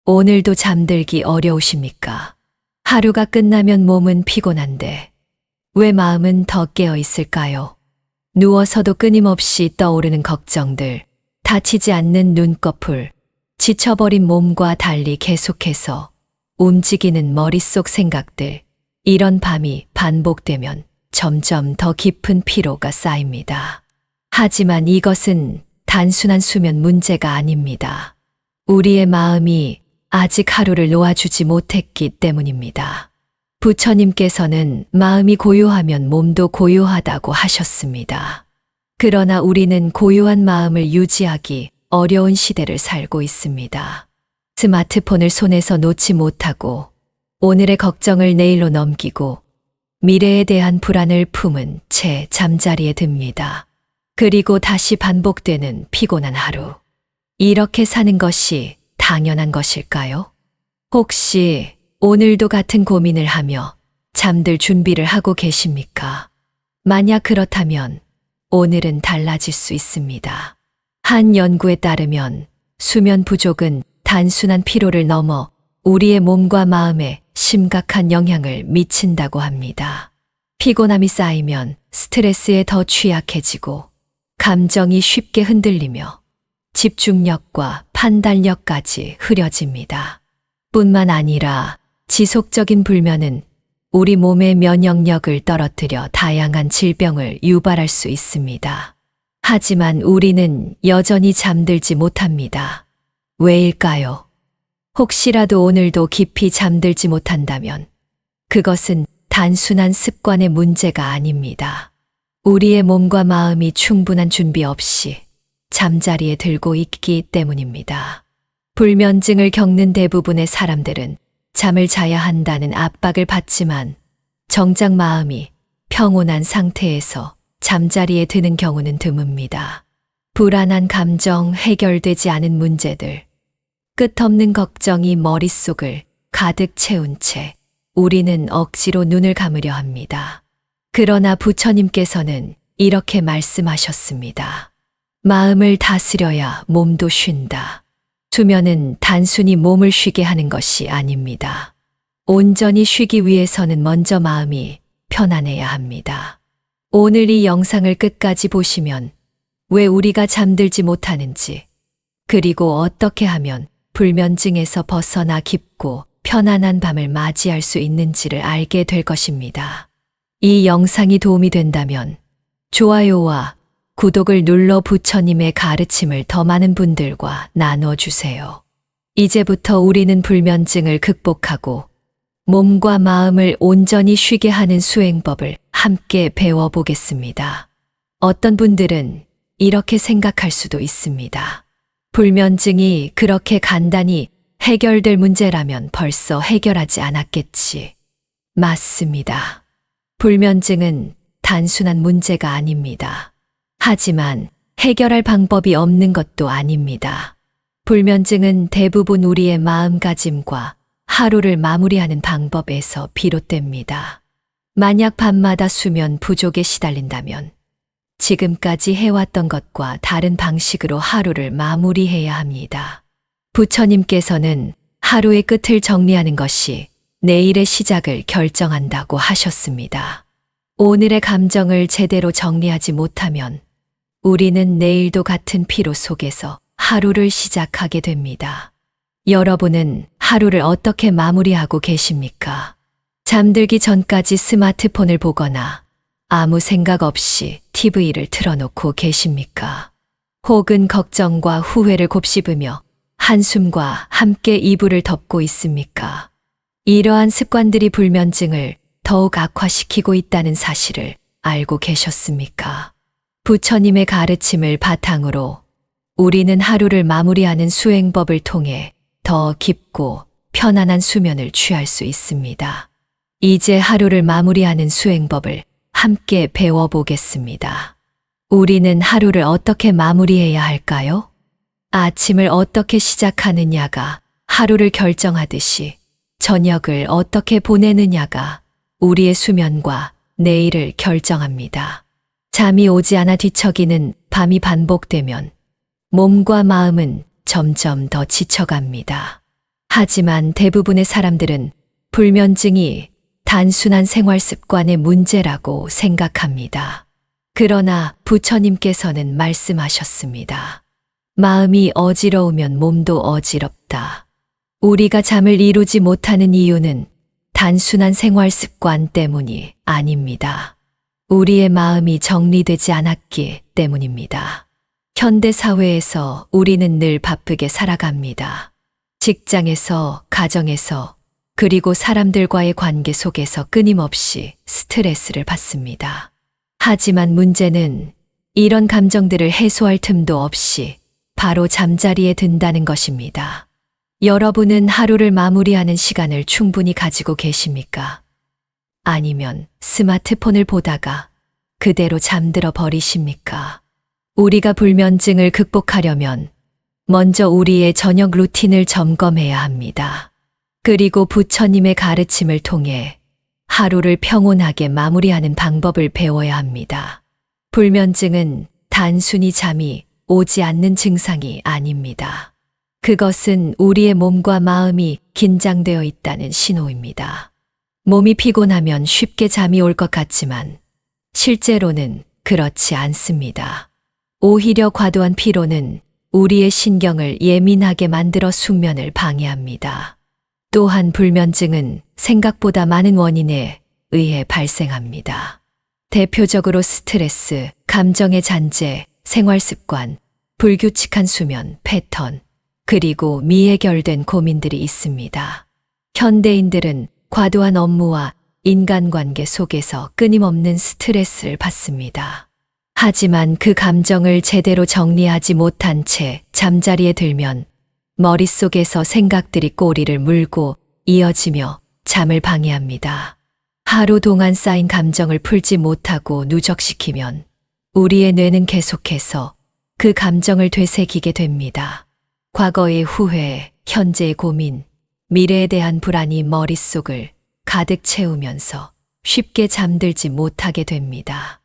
오늘도 잠들기 어려우십니까? 하루가 끝나면 몸은 피곤한데 왜 마음은 더 깨어 있을까요? 누워서도 끊임없이 떠오르는 걱정들, 다치지 않는 눈꺼풀, 지쳐버린 몸과 달리 계속해서 움직이는 머릿속 생각들, 이런 밤이 반복되면 점점 더 깊은 피로가 쌓입니다. 하지만 이것은 단순한 수면 문제가 아닙니다. 우리의 마음이 아직 하루를 놓아주지 못했기 때문입니다. 부처님께서는 마음이 고요하면 몸도 고요하다고 하셨습니다. 그러나 우리는 고요한 마음을 유지하기 어려운 시대를 살고 있습니다. 스마트폰을 손에서 놓지 못하고 오늘의 걱정을 내일로 넘기고 미래에 대한 불안을 품은 채 잠자리에 듭니다. 그리고 다시 반복되는 피곤한 하루. 이렇게 사는 것이 당연한 것일까요? 혹시 오늘도 같은 고민을 하며 잠들 준비를 하고 계십니까? 만약 그렇다면 오늘은 달라질 수 있습니다. 한 연구에 따르면 수면 부족은 단순한 피로를 넘어 우리의 몸과 마음에 심각한 영향을 미친다고 합니다. 피곤함이 쌓이면 스트레스에 더 취약해지고 감정이 쉽게 흔들리며 집중력과 판단력까지 흐려집니다. 뿐만 아니라 지속적인 불면은 우리 몸의 면역력을 떨어뜨려 다양한 질병을 유발할 수 있습니다. 하지만 우리는 여전히 잠들지 못합니다. 왜일까요? 혹시라도 오늘도 깊이 잠들지 못한다면 그것은 단순한 습관의 문제가 아닙니다. 우리의 몸과 마음이 충분한 준비 없이 잠자리에 들고 있기 때문입니다. 불면증을 겪는 대부분의 사람들은 잠을 자야 한다는 압박을 받지만 정작 마음이 평온한 상태에서 잠자리에 드는 경우는 드뭅니다. 불안한 감정, 해결되지 않은 문제들, 끝없는 걱정이 머릿속을 가득 채운 채 우리는 억지로 눈을 감으려 합니다. 그러나 부처님께서는 이렇게 말씀하셨습니다. 마음을 다스려야 몸도 쉰다. 수면은 단순히 몸을 쉬게 하는 것이 아닙니다. 온전히 쉬기 위해서는 먼저 마음이 편안해야 합니다. 오늘 이 영상을 끝까지 보시면 왜 우리가 잠들지 못하는지, 그리고 어떻게 하면 불면증에서 벗어나 깊고 편안한 밤을 맞이할 수 있는지를 알게 될 것입니다. 이 영상이 도움이 된다면 좋아요와 구독을 눌러 부처님의 가르침을 더 많은 분들과 나눠주세요. 이제부터 우리는 불면증을 극복하고 몸과 마음을 온전히 쉬게 하는 수행법을 함께 배워보겠습니다. 어떤 분들은 이렇게 생각할 수도 있습니다. 불면증이 그렇게 간단히 해결될 문제라면 벌써 해결하지 않았겠지. 맞습니다. 불면증은 단순한 문제가 아닙니다. 하지만 해결할 방법이 없는 것도 아닙니다. 불면증은 대부분 우리의 마음가짐과 하루를 마무리하는 방법에서 비롯됩니다. 만약 밤마다 수면 부족에 시달린다면 지금까지 해왔던 것과 다른 방식으로 하루를 마무리해야 합니다. 부처님께서는 하루의 끝을 정리하는 것이 내일의 시작을 결정한다고 하셨습니다. 오늘의 감정을 제대로 정리하지 못하면 우리는 내일도 같은 피로 속에서 하루를 시작하게 됩니다. 여러분은 하루를 어떻게 마무리하고 계십니까? 잠들기 전까지 스마트폰을 보거나 아무 생각 없이 TV를 틀어놓고 계십니까? 혹은 걱정과 후회를 곱씹으며 한숨과 함께 이불을 덮고 있습니까? 이러한 습관들이 불면증을 더욱 악화시키고 있다는 사실을 알고 계셨습니까? 부처님의 가르침을 바탕으로 우리는 하루를 마무리하는 수행법을 통해 더 깊고 편안한 수면을 취할 수 있습니다. 이제 하루를 마무리하는 수행법을 함께 배워보겠습니다. 우리는 하루를 어떻게 마무리해야 할까요? 아침을 어떻게 시작하느냐가 하루를 결정하듯이 저녁을 어떻게 보내느냐가 우리의 수면과 내일을 결정합니다. 잠이 오지 않아 뒤척이는 밤이 반복되면 몸과 마음은 점점 더 지쳐갑니다. 하지만 대부분의 사람들은 불면증이 단순한 생활 습관의 문제라고 생각합니다. 그러나 부처님께서는 말씀하셨습니다. 마음이 어지러우면 몸도 어지럽다. 우리가 잠을 이루지 못하는 이유는 단순한 생활 습관 때문이 아닙니다. 우리의 마음이 정리되지 않았기 때문입니다. 현대 사회에서 우리는 늘 바쁘게 살아갑니다. 직장에서, 가정에서, 그리고 사람들과의 관계 속에서 끊임없이 스트레스를 받습니다. 하지만 문제는 이런 감정들을 해소할 틈도 없이 바로 잠자리에 든다는 것입니다. 여러분은 하루를 마무리하는 시간을 충분히 가지고 계십니까? 아니면 스마트폰을 보다가 그대로 잠들어 버리십니까? 우리가 불면증을 극복하려면 먼저 우리의 저녁 루틴을 점검해야 합니다. 그리고 부처님의 가르침을 통해 하루를 평온하게 마무리하는 방법을 배워야 합니다. 불면증은 단순히 잠이 오지 않는 증상이 아닙니다. 그것은 우리의 몸과 마음이 긴장되어 있다는 신호입니다. 몸이 피곤하면 쉽게 잠이 올 것 같지만 실제로는 그렇지 않습니다. 오히려 과도한 피로는 우리의 신경을 예민하게 만들어 숙면을 방해합니다. 또한 불면증은 생각보다 많은 원인에 의해 발생합니다. 대표적으로 스트레스, 감정의 잔재, 생활 습관, 불규칙한 수면 패턴, 그리고 미해결된 고민들이 있습니다. 현대인들은 과도한 업무와 인간관계 속에서 끊임없는 스트레스를 받습니다. 하지만 그 감정을 제대로 정리하지 못한 채 잠자리에 들면 머릿속에서 생각들이 꼬리를 물고 이어지며 잠을 방해합니다. 하루 동안 쌓인 감정을 풀지 못하고 누적시키면 우리의 뇌는 계속해서 그 감정을 되새기게 됩니다. 과거의 후회, 현재의 고민, 미래에 대한 불안이 머릿속을 가득 채우면서 쉽게 잠들지 못하게 됩니다.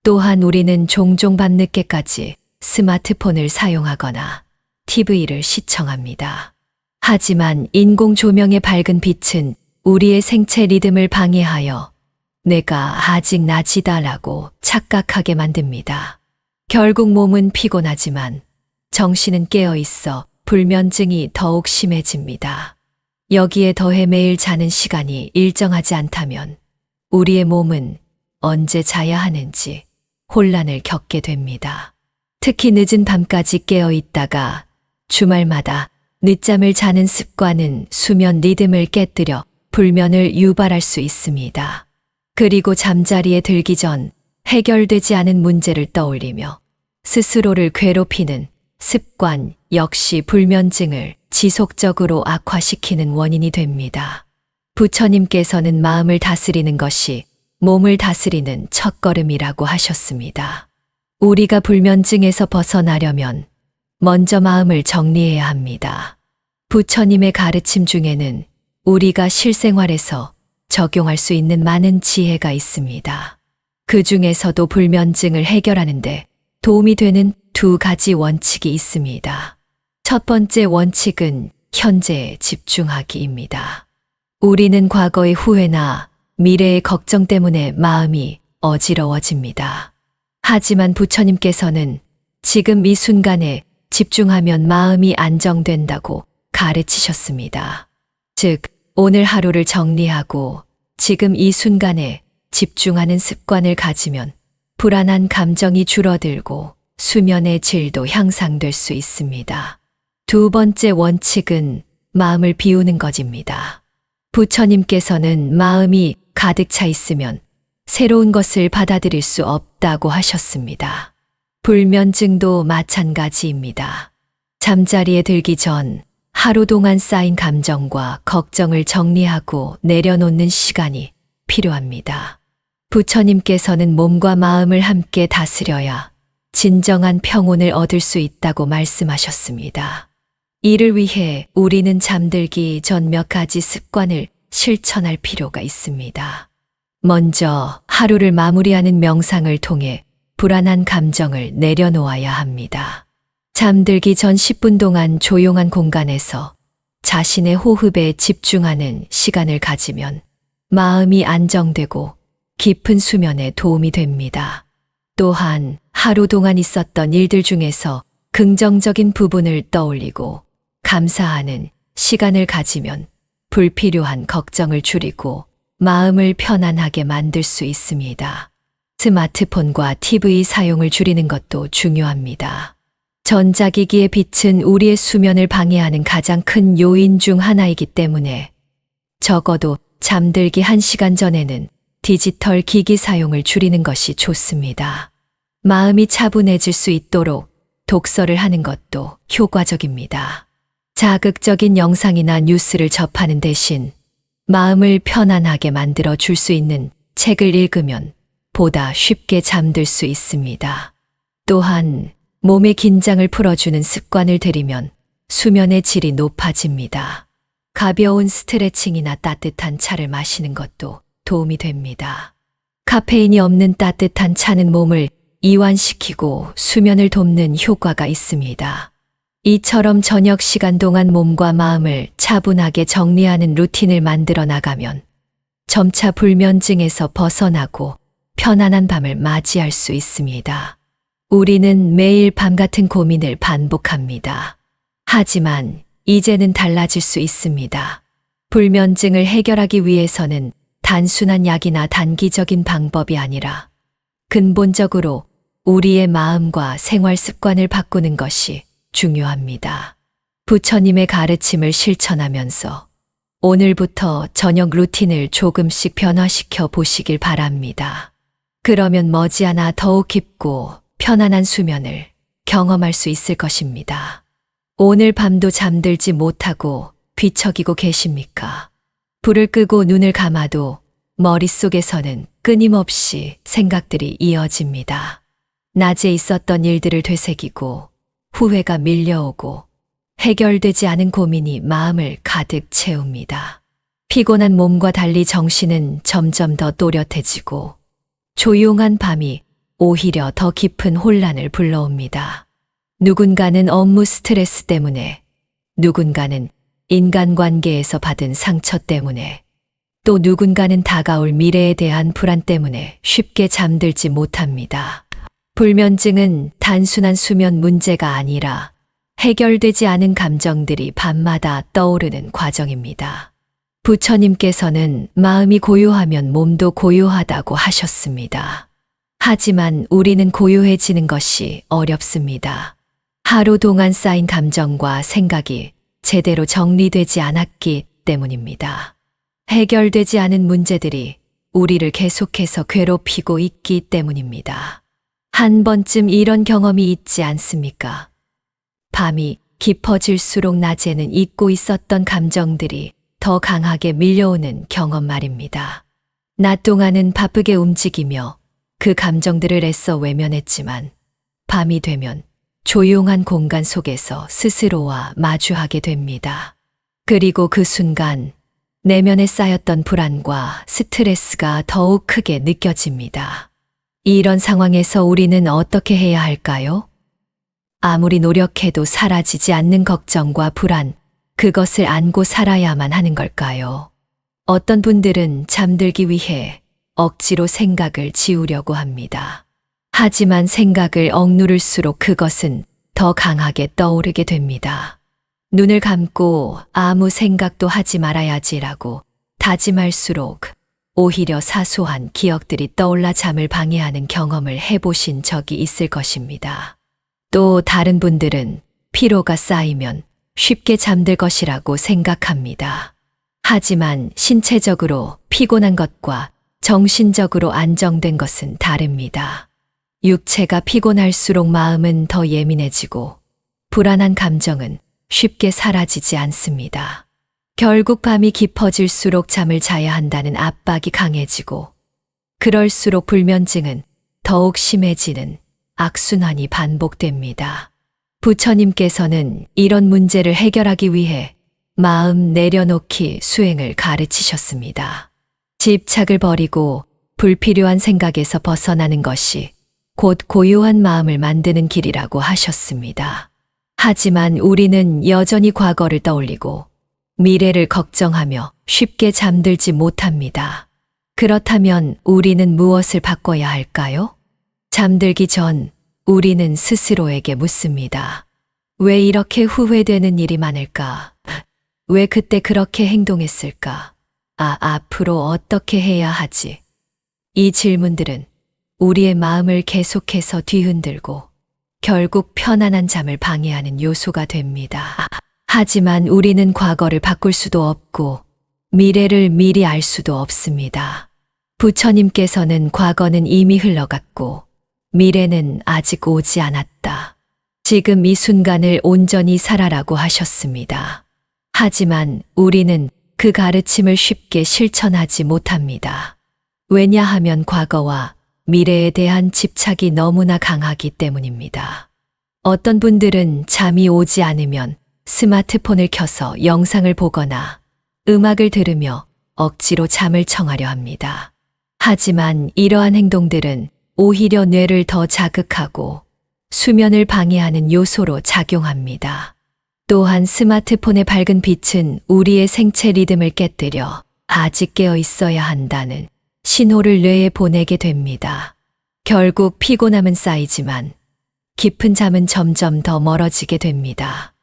또한 우리는 종종 밤늦게까지 스마트폰을 사용하거나 TV를 시청합니다. 하지만 인공 조명의 밝은 빛은 우리의 생체 리듬을 방해하여 내가 아직 낮이다라고 착각하게 만듭니다. 결국 몸은 피곤하지만 정신은 깨어 있어 불면증이 더욱 심해집니다. 여기에 더해 매일 자는 시간이 일정하지 않다면 우리의 몸은 언제 자야 하는지 혼란을 겪게 됩니다. 특히 늦은 밤까지 깨어 있다가 주말마다 늦잠을 자는 습관은 수면 리듬을 깨뜨려 불면을 유발할 수 있습니다. 그리고 잠자리에 들기 전 해결되지 않은 문제를 떠올리며 스스로를 괴롭히는 습관 역시 불면증을 지속적으로 악화시키는 원인이 됩니다. 부처님께서는 마음을 다스리는 것이 몸을 다스리는 첫걸음이라고 하셨습니다. 우리가 불면증에서 벗어나려면 먼저 마음을 정리해야 합니다. 부처님의 가르침 중에는 우리가 실생활에서 적용할 수 있는 많은 지혜가 있습니다. 그 중에서도 불면증을 해결하는데 도움이 되는 두 가지 원칙이 있습니다. 첫 번째 원칙은 현재에 집중하기입니다. 우리는 과거의 후회나 미래의 걱정 때문에 마음이 어지러워집니다. 하지만 부처님께서는 지금 이 순간에 집중하면 마음이 안정된다고 가르치셨습니다. 즉, 오늘 하루를 정리하고 지금 이 순간에 집중하는 습관을 가지면 불안한 감정이 줄어들고 수면의 질도 향상될 수 있습니다. 두 번째 원칙은 마음을 비우는 것입니다. 부처님께서는 마음이 가득 차 있으면 새로운 것을 받아들일 수 없다고 하셨습니다. 불면증도 마찬가지입니다. 잠자리에 들기 전 하루 동안 쌓인 감정과 걱정을 정리하고 내려놓는 시간이 필요합니다. 부처님께서는 몸과 마음을 함께 다스려야 진정한 평온을 얻을 수 있다고 말씀하셨습니다. 이를 위해 우리는 잠들기 전 몇 가지 습관을 실천할 필요가 있습니다. 먼저 하루를 마무리하는 명상을 통해 불안한 감정을 내려놓아야 합니다. 잠들기 전 10분 동안 조용한 공간에서 자신의 호흡에 집중하는 시간을 가지면 마음이 안정되고 깊은 수면에 도움이 됩니다. 또한 하루 동안 있었던 일들 중에서 긍정적인 부분을 떠올리고 감사하는 시간을 가지면 불필요한 걱정을 줄이고 마음을 편안하게 만들 수 있습니다. 스마트폰과 TV 사용을 줄이는 것도 중요합니다. 전자기기의 빛은 우리의 수면을 방해하는 가장 큰 요인 중 하나이기 때문에 적어도 잠들기 1시간 전에는 디지털 기기 사용을 줄이는 것이 좋습니다. 마음이 차분해질 수 있도록 독서를 하는 것도 효과적입니다. 자극적인 영상이나 뉴스를 접하는 대신 마음을 편안하게 만들어 줄 수 있는 책을 읽으면 보다 쉽게 잠들 수 있습니다. 또한 몸의 긴장을 풀어주는 습관을 들이면 수면의 질이 높아집니다. 가벼운 스트레칭이나 따뜻한 차를 마시는 것도 도움이 됩니다. 카페인이 없는 따뜻한 차는 몸을 이완시키고 수면을 돕는 효과가 있습니다. 이처럼 저녁 시간 동안 몸과 마음을 차분하게 정리하는 루틴을 만들어 나가면 점차 불면증에서 벗어나고 편안한 밤을 맞이할 수 있습니다. 우리는 매일 밤 같은 고민을 반복합니다. 하지만 이제는 달라질 수 있습니다. 불면증을 해결하기 위해서는 단순한 약이나 단기적인 방법이 아니라 근본적으로 우리의 마음과 생활 습관을 바꾸는 것이 중요합니다. 부처님의 가르침을 실천하면서 오늘부터 저녁 루틴을 조금씩 변화시켜 보시길 바랍니다. 그러면 머지않아 더욱 깊고 편안한 수면을 경험할 수 있을 것입니다. 오늘 밤도 잠들지 못하고 뒤척이고 계십니까? 불을 끄고 눈을 감아도 머릿속에서는 끊임없이 생각들이 이어집니다. 낮에 있었던 일들을 되새기고 후회가 밀려오고 해결되지 않은 고민이 마음을 가득 채웁니다. 피곤한 몸과 달리 정신은 점점 더 또렷해지고 조용한 밤이 오히려 더 깊은 혼란을 불러옵니다. 누군가는 업무 스트레스 때문에, 누군가는 인간관계에서 받은 상처 때문에, 또 누군가는 다가올 미래에 대한 불안 때문에 쉽게 잠들지 못합니다. 불면증은 단순한 수면 문제가 아니라 해결되지 않은 감정들이 밤마다 떠오르는 과정입니다. 부처님께서는 마음이 고요하면 몸도 고요하다고 하셨습니다. 하지만 우리는 고요해지는 것이 어렵습니다. 하루 동안 쌓인 감정과 생각이 제대로 정리되지 않았기 때문입니다. 해결되지 않은 문제들이 우리를 계속해서 괴롭히고 있기 때문입니다. 한 번쯤 이런 경험이 있지 않습니까? 밤이 깊어질수록 낮에는 잊고 있었던 감정들이 더 강하게 밀려오는 경험 말입니다. 낮 동안은 바쁘게 움직이며 그 감정들을 애써 외면했지만 밤이 되면 조용한 공간 속에서 스스로와 마주하게 됩니다. 그리고 그 순간 내면에 쌓였던 불안과 스트레스가 더욱 크게 느껴집니다. 이런 상황에서 우리는 어떻게 해야 할까요? 아무리 노력해도 사라지지 않는 걱정과 불안, 그것을 안고 살아야만 하는 걸까요? 어떤 분들은 잠들기 위해 억지로 생각을 지우려고 합니다. 하지만 생각을 억누를수록 그것은 더 강하게 떠오르게 됩니다. 눈을 감고 아무 생각도 하지 말아야지라고 다짐할수록 오히려 사소한 기억들이 떠올라 잠을 방해하는 경험을 해보신 적이 있을 것입니다. 또 다른 분들은 피로가 쌓이면 쉽게 잠들 것이라고 생각합니다. 하지만 신체적으로 피곤한 것과 정신적으로 안정된 것은 다릅니다. 육체가 피곤할수록 마음은 더 예민해지고 불안한 감정은 쉽게 사라지지 않습니다. 결국 밤이 깊어질수록 잠을 자야 한다는 압박이 강해지고 그럴수록 불면증은 더욱 심해지는 악순환이 반복됩니다. 부처님께서는 이런 문제를 해결하기 위해 마음 내려놓기 수행을 가르치셨습니다. 집착을 버리고 불필요한 생각에서 벗어나는 것이 곧 고요한 마음을 만드는 길이라고 하셨습니다. 하지만 우리는 여전히 과거를 떠올리고 미래를 걱정하며 쉽게 잠들지 못합니다. 그렇다면 우리는 무엇을 바꿔야 할까요? 잠들기 전 우리는 스스로에게 묻습니다. 왜 이렇게 후회되는 일이 많을까? 왜 그때 그렇게 행동했을까? 앞으로 어떻게 해야 하지? 이 질문들은 우리의 마음을 계속해서 뒤흔들고 결국 편안한 잠을 방해하는 요소가 됩니다. 하지만 우리는 과거를 바꿀 수도 없고 미래를 미리 알 수도 없습니다. 부처님께서는 과거는 이미 흘러갔고 미래는 아직 오지 않았다. 지금 이 순간을 온전히 살아라고 하셨습니다. 하지만 우리는 그 가르침을 쉽게 실천하지 못합니다. 왜냐하면 과거와 미래에 대한 집착이 너무나 강하기 때문입니다. 어떤 분들은 잠이 오지 않으면 스마트폰을 켜서 영상을 보거나 음악을 들으며 억지로 잠을 청하려 합니다. 하지만 이러한 행동들은 오히려 뇌를 더 자극하고 수면을 방해하는 요소로 작용합니다. 또한 스마트폰의 밝은 빛은 우리의 생체 리듬을 깨뜨려 아직 깨어 있어야 한다는 신호를 뇌에 보내게 됩니다. 결국 피곤함은 쌓이지만 깊은 잠은 점점 더 멀어지게 됩니다.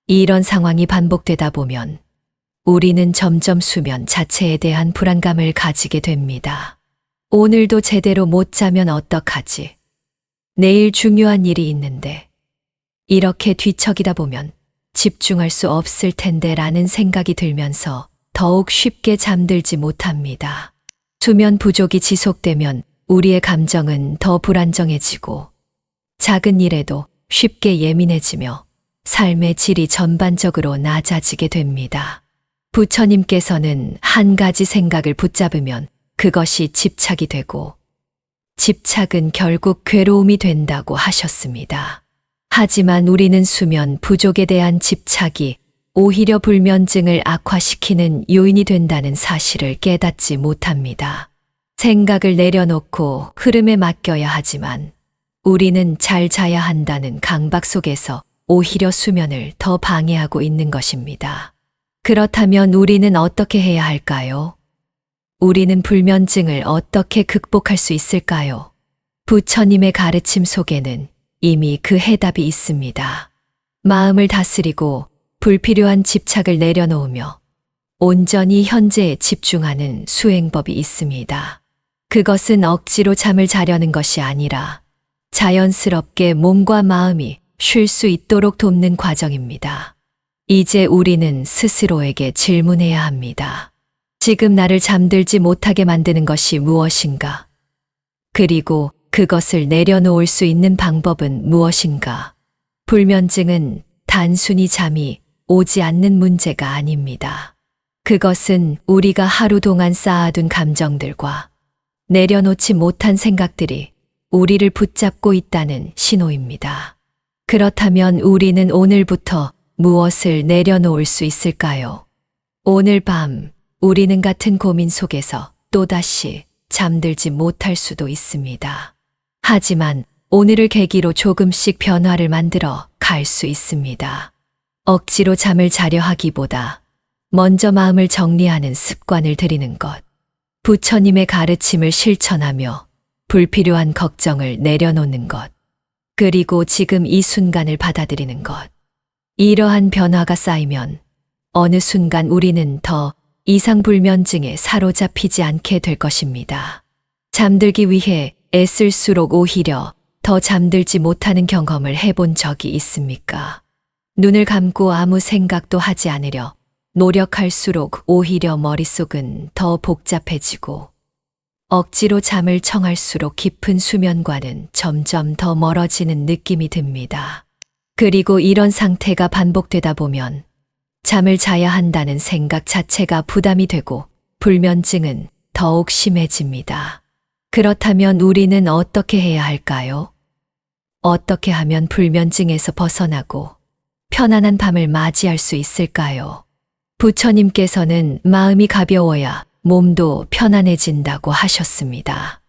이런 상황이 반복되다 보면 우리는 점점 수면 자체에 대한 불안감을 가지게 됩니다. 오늘도 제대로 못 자면 어떡하지? 내일 중요한 일이 있는데 이렇게 뒤척이다 보면 집중할 수 없을 텐데 라는 생각이 들면서 더욱 쉽게 잠들지 못합니다. 수면 부족이 지속되면 우리의 감정은 더 불안정해지고 작은 일에도 쉽게 예민해지며 삶의 질이 전반적으로 낮아지게 됩니다. 부처님께서는 한 가지 생각을 붙잡으면 그것이 집착이 되고 집착은 결국 괴로움이 된다고 하셨습니다. 하지만 우리는 수면 부족에 대한 집착이 오히려 불면증을 악화시키는 요인이 된다는 사실을 깨닫지 못합니다. 생각을 내려놓고 흐름에 맡겨야 하지만 우리는 잘 자야 한다는 강박 속에서 오히려 수면을 더 방해하고 있는 것입니다. 그렇다면 우리는 어떻게 해야 할까요? 우리는 불면증을 어떻게 극복할 수 있을까요? 부처님의 가르침 속에는 이미 그 해답이 있습니다. 마음을 다스리고 불필요한 집착을 내려놓으며 온전히 현재에 집중하는 수행법이 있습니다. 그것은 억지로 잠을 자려는 것이 아니라 자연스럽게 몸과 마음이 쉴 수 있도록 돕는 과정입니다. 이제 우리는 스스로에게 질문해야 합니다. 지금 나를 잠들지 못하게 만드는 것이 무엇인가? 그리고 그것을 내려놓을 수 있는 방법은 무엇인가? 불면증은 단순히 잠이 오지 않는 문제가 아닙니다. 그것은 우리가 하루 동안 쌓아둔 감정들과 내려놓지 못한 생각들이 우리를 붙잡고 있다는 신호입니다. 그렇다면 우리는 오늘부터 무엇을 내려놓을 수 있을까요? 오늘 밤 우리는 같은 고민 속에서 또다시 잠들지 못할 수도 있습니다. 하지만 오늘을 계기로 조금씩 변화를 만들어 갈 수 있습니다. 억지로 잠을 자려 하기보다 먼저 마음을 정리하는 습관을 들이는 것, 부처님의 가르침을 실천하며 불필요한 걱정을 내려놓는 것, 그리고 지금 이 순간을 받아들이는 것. 이러한 변화가 쌓이면 어느 순간 우리는 더 이상 불면증에 사로잡히지 않게 될 것입니다. 잠들기 위해 애쓸수록 오히려 더 잠들지 못하는 경험을 해본 적이 있습니까? 눈을 감고 아무 생각도 하지 않으려 노력할수록 오히려 머릿속은 더 복잡해지고 억지로 잠을 청할수록 깊은 수면과는 점점 더 멀어지는 느낌이 듭니다. 그리고 이런 상태가 반복되다 보면 잠을 자야 한다는 생각 자체가 부담이 되고 불면증은 더욱 심해집니다. 그렇다면 우리는 어떻게 해야 할까요? 어떻게 하면 불면증에서 벗어나고 편안한 밤을 맞이할 수 있을까요? 부처님께서는 마음이 가벼워야 몸도 편안해진다고 하셨습니다.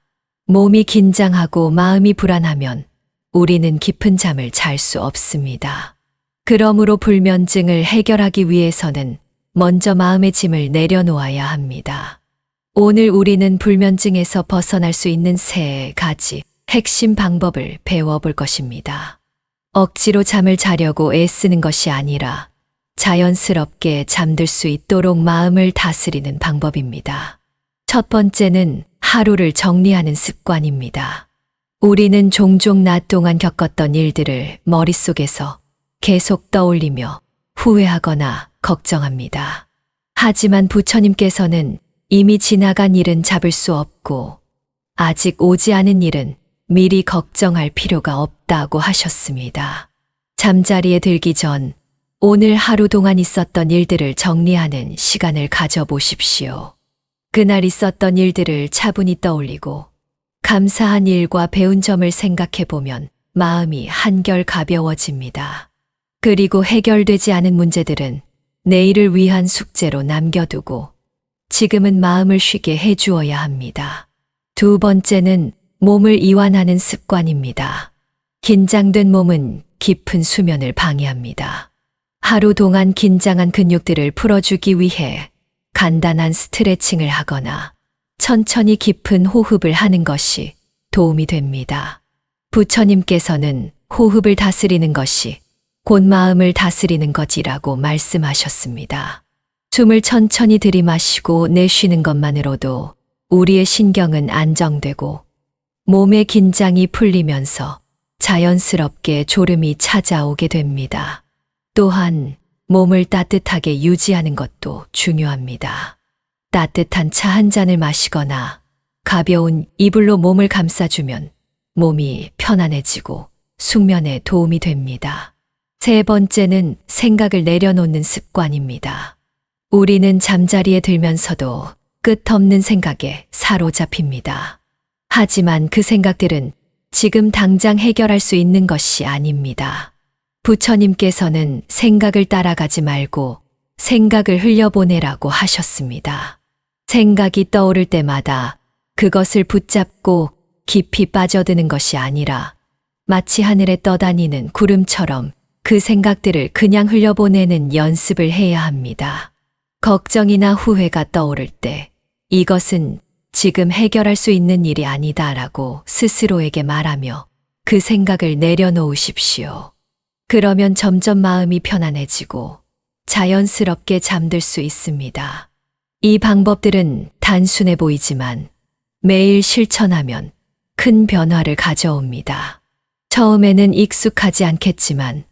몸이 긴장하고 마음이 불안하면 우리는 깊은 잠을 잘 수 없습니다. 그러므로 불면증을 해결하기 위해서는 먼저 마음의 짐을 내려놓아야 합니다. 오늘 우리는 불면증에서 벗어날 수 있는 세 가지 핵심 방법을 배워볼 것입니다. 억지로 잠을 자려고 애쓰는 것이 아니라 자연스럽게 잠들 수 있도록 마음을 다스리는 방법입니다. 첫 번째는 하루를 정리하는 습관입니다. 우리는 종종 낮 동안 겪었던 일들을 머릿속에서 계속 떠올리며 후회하거나 걱정합니다. 하지만 부처님께서는 이미 지나간 일은 잡을 수 없고 아직 오지 않은 일은 미리 걱정할 필요가 없다고 하셨습니다. 잠자리에 들기 전 오늘 하루 동안 있었던 일들을 정리하는 시간을 가져보십시오. 그날 있었던 일들을 차분히 떠올리고 감사한 일과 배운 점을 생각해 보면 마음이 한결 가벼워집니다. 그리고 해결되지 않은 문제들은 내일을 위한 숙제로 남겨두고 지금은 마음을 쉬게 해주어야 합니다. 두 번째는 몸을 이완하는 습관입니다. 긴장된 몸은 깊은 수면을 방해합니다. 하루 동안 긴장한 근육들을 풀어주기 위해 간단한 스트레칭을 하거나 천천히 깊은 호흡을 하는 것이 도움이 됩니다. 부처님께서는 호흡을 다스리는 것이 곧 마음을 다스리는 것이라고 말씀하셨습니다. 숨을 천천히 들이마시고 내쉬는 것만으로도 우리의 신경은 안정되고 몸의 긴장이 풀리면서 자연스럽게 졸음이 찾아오게 됩니다. 또한 몸을 따뜻하게 유지하는 것도 중요합니다. 따뜻한 차 한 잔을 마시거나 가벼운 이불로 몸을 감싸주면 몸이 편안해지고 숙면에 도움이 됩니다. 세 번째는 생각을 내려놓는 습관입니다. 우리는 잠자리에 들면서도 끝없는 생각에 사로잡힙니다. 하지만 그 생각들은 지금 당장 해결할 수 있는 것이 아닙니다. 부처님께서는 생각을 따라가지 말고 생각을 흘려보내라고 하셨습니다. 생각이 떠오를 때마다 그것을 붙잡고 깊이 빠져드는 것이 아니라 마치 하늘에 떠다니는 구름처럼 그 생각들을 그냥 흘려보내는 연습을 해야 합니다. 걱정이나 후회가 떠오를 때 이것은 지금 해결할 수 있는 일이 아니다라고 스스로에게 말하며 그 생각을 내려놓으십시오. 그러면 점점 마음이 편안해지고 자연스럽게 잠들 수 있습니다. 이 방법들은 단순해 보이지만 매일 실천하면 큰 변화를 가져옵니다. 처음에는 익숙하지 않겠지만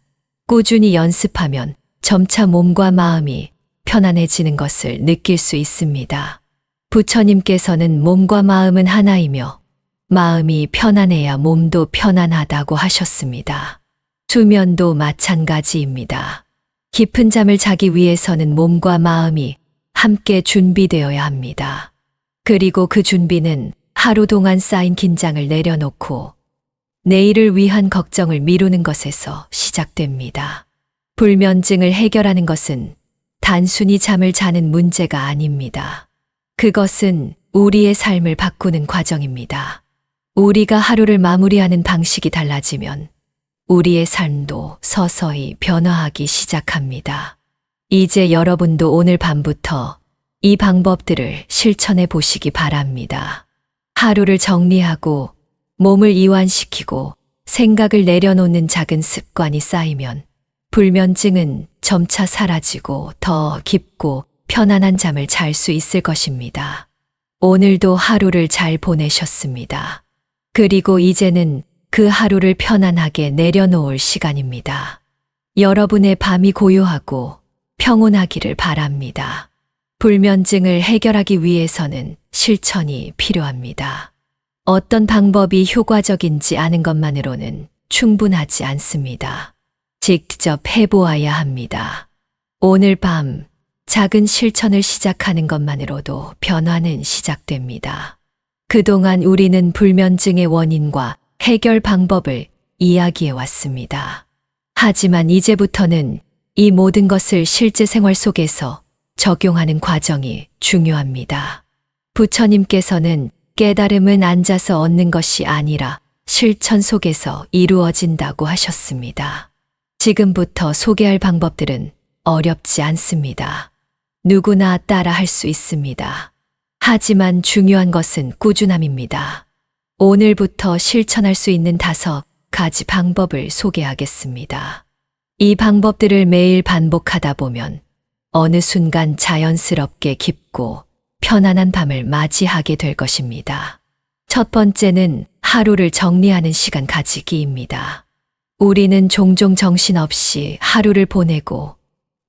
꾸준히 연습하면 점차 몸과 마음이 편안해지는 것을 느낄 수 있습니다. 부처님께서는 몸과 마음은 하나이며 마음이 편안해야 몸도 편안하다고 하셨습니다. 수면도 마찬가지입니다. 깊은 잠을 자기 위해서는 몸과 마음이 함께 준비되어야 합니다. 그리고 그 준비는 하루 동안 쌓인 긴장을 내려놓고 내일을 위한 걱정을 미루는 것에서 시작됩니다. 불면증을 해결하는 것은 단순히 잠을 자는 문제가 아닙니다. 그것은 우리의 삶을 바꾸는 과정입니다. 우리가 하루를 마무리하는 방식이 달라지면 우리의 삶도 서서히 변화하기 시작합니다. 이제 여러분도 오늘 밤부터 이 방법들을 실천해 보시기 바랍니다. 하루를 정리하고 몸을 이완시키고 생각을 내려놓는 작은 습관이 쌓이면 불면증은 점차 사라지고 더 깊고 편안한 잠을 잘 수 있을 것입니다. 오늘도 하루를 잘 보내셨습니다. 그리고 이제는 그 하루를 편안하게 내려놓을 시간입니다. 여러분의 밤이 고요하고 평온하기를 바랍니다. 불면증을 해결하기 위해서는 실천이 필요합니다. 어떤 방법이 효과적인지 아는 것만으로는 충분하지 않습니다. 직접 해보아야 합니다. 오늘 밤 작은 실천을 시작하는 것만으로도 변화는 시작됩니다. 그동안 우리는 불면증의 원인과 해결 방법을 이야기해 왔습니다. 하지만 이제부터는 이 모든 것을 실제 생활 속에서 적용하는 과정이 중요합니다. 부처님께서는 깨달음은 앉아서 얻는 것이 아니라 실천 속에서 이루어진다고 하셨습니다. 지금부터 소개할 방법들은 어렵지 않습니다. 누구나 따라 할 수 있습니다. 하지만 중요한 것은 꾸준함입니다. 오늘부터 실천할 수 있는 5가지 방법을 소개하겠습니다. 이 방법들을 매일 반복하다 보면 어느 순간 자연스럽게 깊고 편안한 밤을 맞이하게 될 것입니다. 첫 번째는 하루를 정리하는 시간 가지기입니다. 우리는 종종 정신없이 하루를 보내고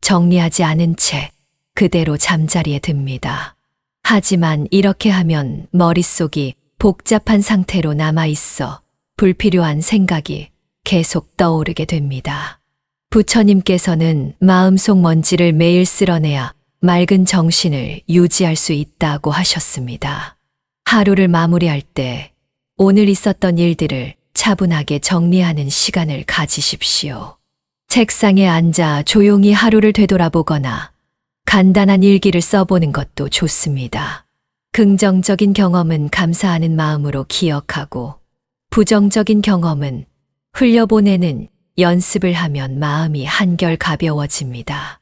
정리하지 않은 채 그대로 잠자리에 듭니다. 하지만 이렇게 하면 머릿속이 복잡한 상태로 남아 있어 불필요한 생각이 계속 떠오르게 됩니다. 부처님께서는 마음속 먼지를 매일 쓸어내야 맑은 정신을 유지할 수 있다고 하셨습니다. 하루를 마무리할 때 오늘 있었던 일들을 차분하게 정리하는 시간을 가지십시오. 책상에 앉아 조용히 하루를 되돌아보거나 간단한 일기를 써보는 것도 좋습니다. 긍정적인 경험은 감사하는 마음으로 기억하고 부정적인 경험은 흘려보내는 연습을 하면 마음이 한결 가벼워집니다.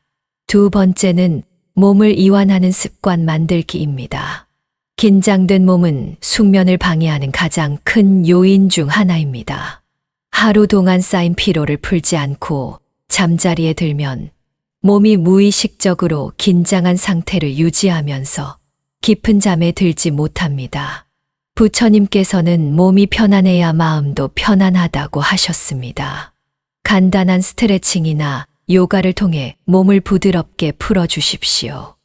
두 번째는 몸을 이완하는 습관 만들기입니다. 긴장된 몸은 숙면을 방해하는 가장 큰 요인 중 하나입니다. 하루 동안 쌓인 피로를 풀지 않고 잠자리에 들면 몸이 무의식적으로 긴장한 상태를 유지하면서 깊은 잠에 들지 못합니다. 부처님께서는 몸이 편안해야 마음도 편안하다고 하셨습니다. 간단한 스트레칭이나 요가를 통해 몸을 부드럽게 풀어주십시오.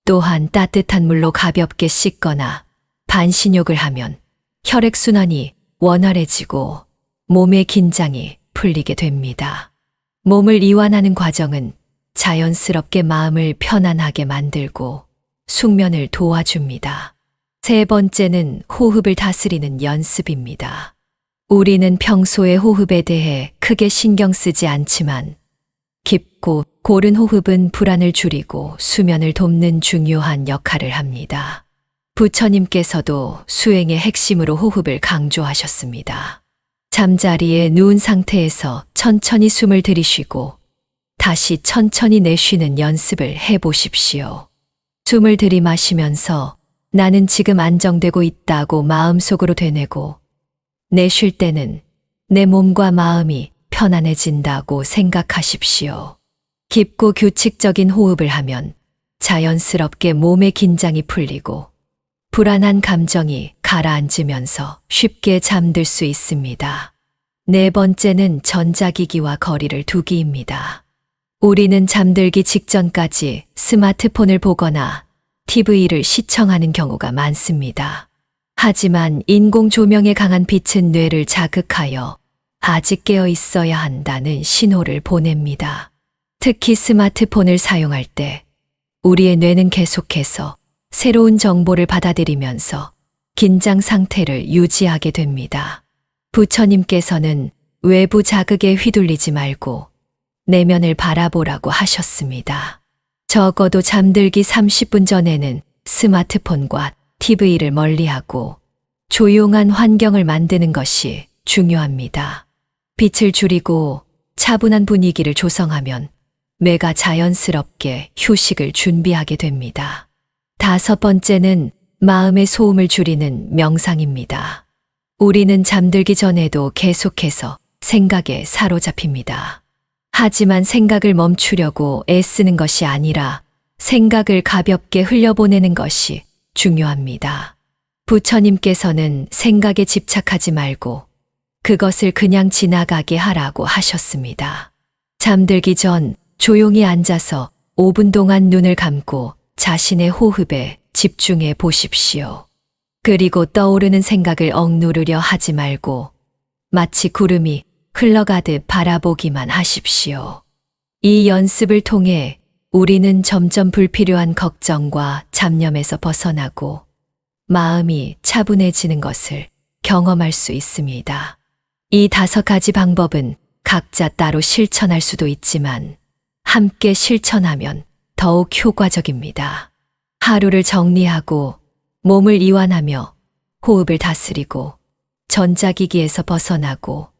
또한 따뜻한 물로 가볍게 씻거나 반신욕을 하면 혈액순환이 원활해지고 몸의 긴장이 풀리게 됩니다. 몸을 이완하는 과정은 자연스럽게 마음을 편안하게 만들고 숙면을 도와줍니다. 세 번째는 호흡을 다스리는 연습입니다. 우리는 평소에 호흡에 대해 크게 신경 쓰지 않지만 깊고 고른 호흡은 불안을 줄이고 수면을 돕는 중요한 역할을 합니다. 부처님께서도 수행의 핵심으로 호흡을 강조하셨습니다. 잠자리에 누운 상태에서 천천히 숨을 들이쉬고 다시 천천히 내쉬는 연습을 해보십시오. 숨을 들이마시면서 나는 지금 안정되고 있다고 마음속으로 되뇌고 내쉴 때는 내 몸과 마음이 편안해진다고 생각하십시오. 깊고 규칙적인 호흡을 하면 자연스럽게 몸의 긴장이 풀리고 불안한 감정이 가라앉으면서 쉽게 잠들 수 있습니다. 네 번째는 전자기기와 거리를 두기입니다. 우리는 잠들기 직전까지 스마트폰을 보거나 TV를 시청하는 경우가 많습니다. 하지만 인공 조명의 강한 빛은 뇌를 자극하여 아직 깨어 있어야 한다는 신호를 보냅니다. 특히 스마트폰을 사용할 때 우리의 뇌는 계속해서 새로운 정보를 받아들이면서 긴장 상태를 유지하게 됩니다. 부처님께서는 외부 자극에 휘둘리지 말고 내면을 바라보라고 하셨습니다. 적어도 잠들기 30분 전에는 스마트폰과 TV를 멀리하고 조용한 환경을 만드는 것이 중요합니다. 빛을 줄이고 차분한 분위기를 조성하면 뇌가 자연스럽게 휴식을 준비하게 됩니다. 다섯 번째는 마음의 소음을 줄이는 명상입니다. 우리는 잠들기 전에도 계속해서 생각에 사로잡힙니다. 하지만 생각을 멈추려고 애쓰는 것이 아니라 생각을 가볍게 흘려보내는 것이 중요합니다. 부처님께서는 생각에 집착하지 말고 그것을 그냥 지나가게 하라고 하셨습니다. 잠들기 전 조용히 앉아서 5분 동안 눈을 감고 자신의 호흡에 집중해 보십시오. 그리고 떠오르는 생각을 억누르려 하지 말고 마치 구름이 흘러가듯 바라보기만 하십시오. 이 연습을 통해 우리는 점점 불필요한 걱정과 잡념에서 벗어나고 마음이 차분해지는 것을 경험할 수 있습니다. 이 5가지 방법은 각자 따로 실천할 수도 있지만 함께 실천하면 더욱 효과적입니다. 하루를 정리하고 몸을 이완하며 호흡을 다스리고 전자기기에서 벗어나고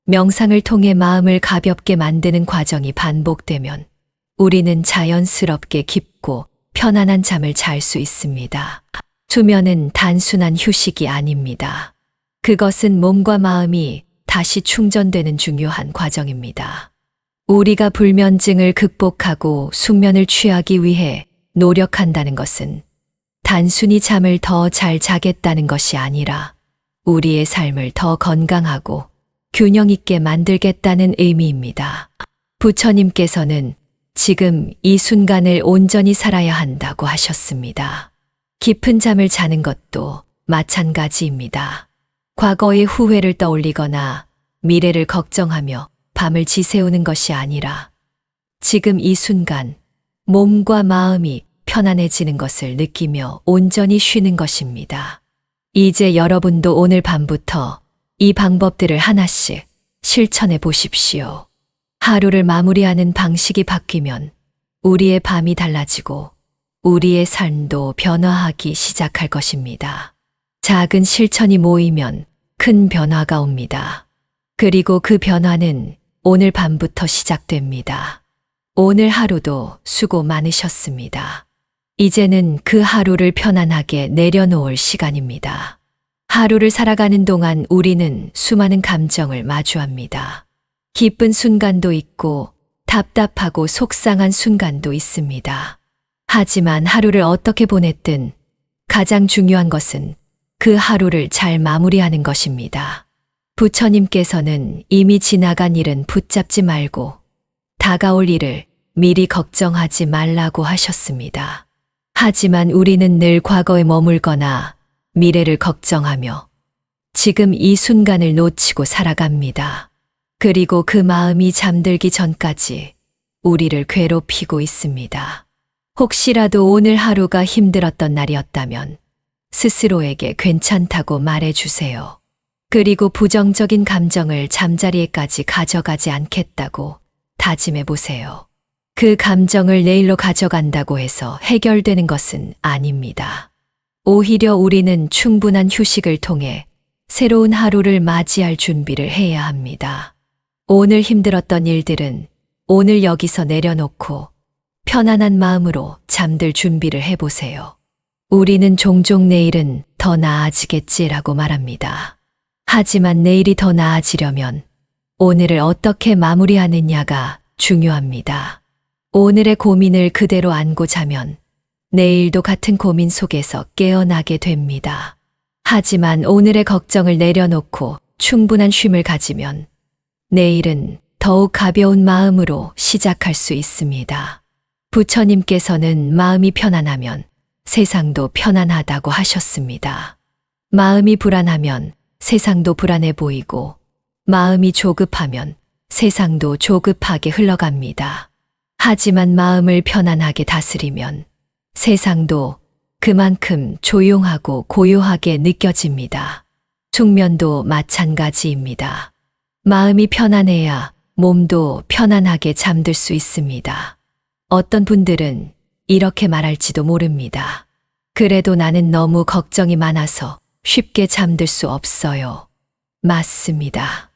명상을 통해 마음을 가볍게 만드는 과정이 반복되면 우리는 자연스럽게 깊고 편안한 잠을 잘 수 있습니다. 수면은 단순한 휴식이 아닙니다. 그것은 몸과 마음이 다시 충전되는 중요한 과정입니다. 우리가 불면증을 극복하고 숙면을 취하기 위해 노력한다는 것은 단순히 잠을 더 잘 자겠다는 것이 아니라 우리의 삶을 더 건강하고 균형 있게 만들겠다는 의미입니다. 부처님께서는 지금 이 순간을 온전히 살아야 한다고 하셨습니다. 깊은 잠을 자는 것도 마찬가지입니다. 과거의 후회를 떠올리거나 미래를 걱정하며 밤을 지새우는 것이 아니라 지금 이 순간 몸과 마음이 편안해지는 것을 느끼며 온전히 쉬는 것입니다. 이제 여러분도 오늘 밤부터 이 방법들을 하나씩 실천해 보십시오. 하루를 마무리하는 방식이 바뀌면 우리의 밤이 달라지고 우리의 삶도 변화하기 시작할 것입니다. 작은 실천이 모이면 큰 변화가 옵니다. 그리고 그 변화는 오늘 밤부터 시작됩니다. 오늘 하루도 수고 많으셨습니다. 이제는 그 하루를 편안하게 내려놓을 시간입니다. 하루를 살아가는 동안 우리는 수많은 감정을 마주합니다. 기쁜 순간도 있고 답답하고 속상한 순간도 있습니다. 하지만 하루를 어떻게 보냈든 가장 중요한 것은 그 하루를 잘 마무리하는 것입니다. 부처님께서는 이미 지나간 일은 붙잡지 말고 다가올 일을 미리 걱정하지 말라고 하셨습니다. 하지만 우리는 늘 과거에 머물거나 미래를 걱정하며 지금 이 순간을 놓치고 살아갑니다. 그리고 그 마음이 잠들기 전까지 우리를 괴롭히고 있습니다. 혹시라도 오늘 하루가 힘들었던 날이었다면 스스로에게 괜찮다고 말해주세요. 그리고 부정적인 감정을 잠자리에까지 가져가지 않겠다고 다짐해보세요. 그 감정을 내일로 가져간다고 해서 해결되는 것은 아닙니다. 오히려 우리는 충분한 휴식을 통해 새로운 하루를 맞이할 준비를 해야 합니다. 오늘 힘들었던 일들은 오늘 여기서 내려놓고 편안한 마음으로 잠들 준비를 해보세요. 우리는 종종 내일은 더 나아지겠지라고 말합니다. 하지만 내일이 더 나아지려면 오늘을 어떻게 마무리하느냐가 중요합니다. 오늘의 고민을 그대로 안고 자면 내일도 같은 고민 속에서 깨어나게 됩니다. 하지만 오늘의 걱정을 내려놓고 충분한 쉼을 가지면 내일은 더욱 가벼운 마음으로 시작할 수 있습니다. 부처님께서는 마음이 편안하면 세상도 편안하다고 하셨습니다. 마음이 불안하면 세상도 불안해 보이고 마음이 조급하면 세상도 조급하게 흘러갑니다. 하지만 마음을 편안하게 다스리면 세상도 그만큼 조용하고 고요하게 느껴집니다. 숙면도 마찬가지입니다. 마음이 편안해야 몸도 편안하게 잠들 수 있습니다. 어떤 분들은 이렇게 말할지도 모릅니다. 그래도 나는 너무 걱정이 많아서 쉽게 잠들 수 없어요. 맞습니다.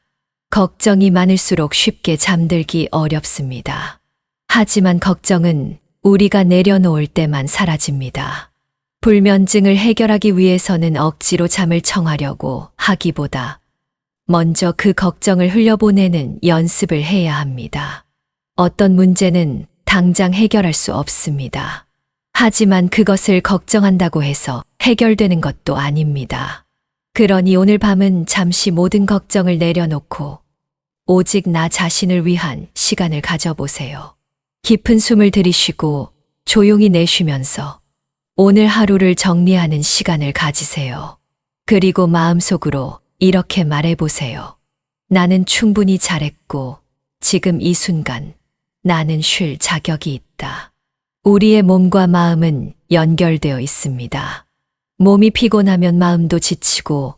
걱정이 많을수록 쉽게 잠들기 어렵습니다. 하지만 걱정은 우리가 내려놓을 때만 사라집니다. 불면증을 해결하기 위해서는 억지로 잠을 청하려고 하기보다 먼저 그 걱정을 흘려보내는 연습을 해야 합니다. 어떤 문제는 당장 해결할 수 없습니다. 하지만 그것을 걱정한다고 해서 해결되는 것도 아닙니다. 그러니 오늘 밤은 잠시 모든 걱정을 내려놓고 오직 나 자신을 위한 시간을 가져보세요. 깊은 숨을 들이쉬고 조용히 내쉬면서 오늘 하루를 정리하는 시간을 가지세요. 그리고 마음속으로 이렇게 말해보세요. 나는 충분히 잘했고 지금 이 순간 나는 쉴 자격이 있다. 우리의 몸과 마음은 연결되어 있습니다. 몸이 피곤하면 마음도 지치고